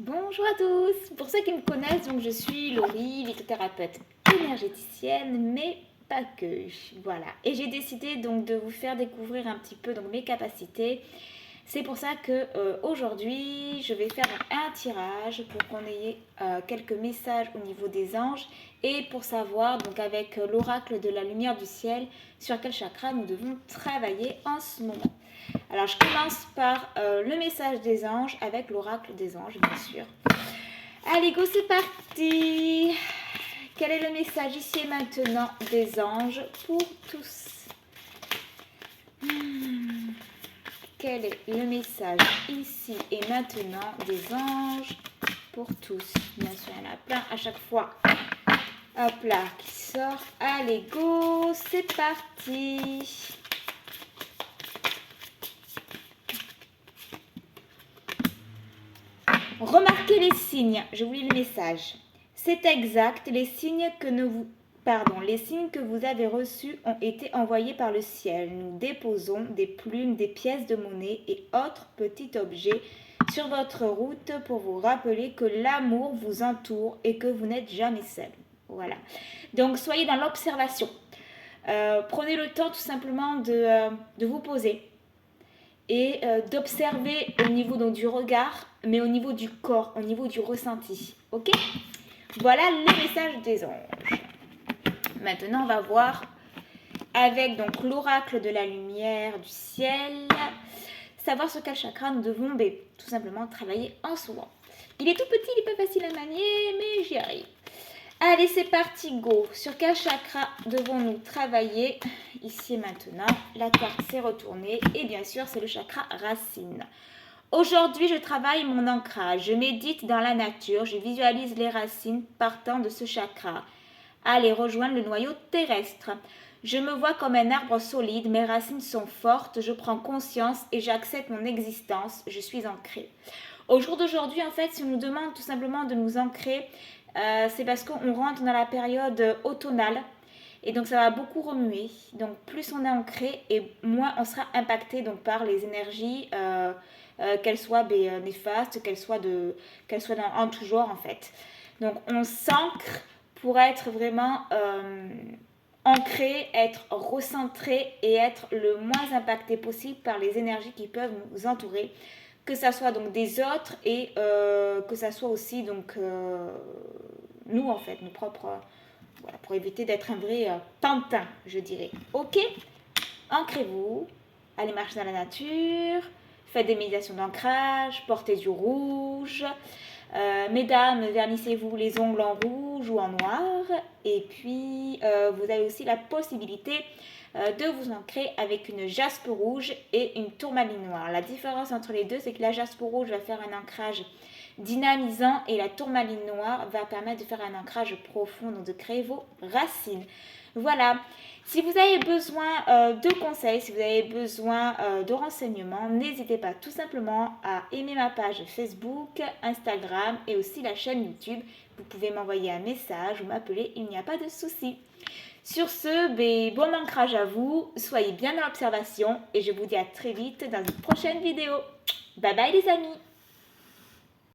Bonjour à tous. Pour ceux qui me connaissent, donc je suis Laurie, lithothérapeute énergéticienne, mais pas que. Voilà. Et j'ai décidé donc de vous faire découvrir un petit peu donc mes capacités. C'est pour ça que aujourd'hui, je vais faire un tirage pour qu'on ait quelques messages au niveau des anges et pour savoir donc avec l'oracle de la lumière du ciel sur quel chakra nous devons travailler en ce moment. Alors, je commence par le message des anges avec l'oracle des anges, bien sûr. Allez, go, c'est parti. Quel est le message ici et maintenant des anges pour tous? Quel est le message ici et maintenant des anges pour tous? Bien sûr, il y en a plein à chaque fois. Hop là, qui sort. Allez, go, c'est parti. Remarquez les signes, je vous lis le message. C'est exact, les signes que vous avez reçus ont été envoyés par le ciel. Nous déposons des plumes, des pièces de monnaie et autres petits objets sur votre route pour vous rappeler que l'amour vous entoure et que vous n'êtes jamais seul. Voilà. Donc soyez dans l'observation. Prenez le temps tout simplement de vous poser et d'observer au niveau donc, du regard, mais au niveau du corps, au niveau du ressenti. Ok? Voilà le message des anges. Maintenant, on va voir avec donc l'oracle de la lumière du ciel, savoir sur quel chakra nous devons tout simplement travailler en ce moment. Il est tout petit, il n'est pas facile à manier, mais j'y arrive. Allez, c'est parti, go. Sur quel chakra devons-nous travailler ici et maintenant? La carte s'est retournée et bien sûr, c'est le chakra racine. Aujourd'hui, je travaille mon ancrage. Je médite dans la nature. Je visualise les racines partant de ce chakra. Allez, rejoindre le noyau terrestre. Je me vois comme un arbre solide. Mes racines sont fortes. Je prends conscience et j'accepte mon existence. Je suis ancrée. Au jour d'aujourd'hui, en fait, si on nous demande tout simplement de nous ancrer, c'est parce qu'on rentre dans la période automnale et donc ça va beaucoup remuer. Donc plus on est ancré et moins on sera impacté donc par les énergies, qu'elles soient néfastes, qu'elles soient en tout genre en fait. Donc on s'ancre pour être vraiment ancré, être recentré et être le moins impacté possible par les énergies qui peuvent nous entourer, que ça soit donc des autres et que ça soit aussi donc nous en fait, nos propres, voilà, pour éviter d'être un vrai pantin, je dirais. Ok, ancrez-vous, allez marcher dans la nature, faites des méditations d'ancrage, portez du rouge. Mesdames, vernissez-vous les ongles en rouge ou en noir. Et puis, vous avez aussi la possibilité de vous ancrer avec une jaspe rouge et une tourmaline noire. La différence entre les deux, c'est que la jaspe rouge va faire un ancrage dynamisant et la tourmaline noire va permettre de faire un ancrage profond, donc de créer vos racines. Voilà. Si vous avez besoin de conseils, si vous avez besoin de renseignements, n'hésitez pas tout simplement à aimer ma page Facebook, Instagram et aussi la chaîne YouTube. Vous pouvez m'envoyer un message ou m'appeler, il n'y a pas de souci. Sur ce, bon ancrage à vous, soyez bien dans l'observation et je vous dis à très vite dans une prochaine vidéo. Bye bye les amis!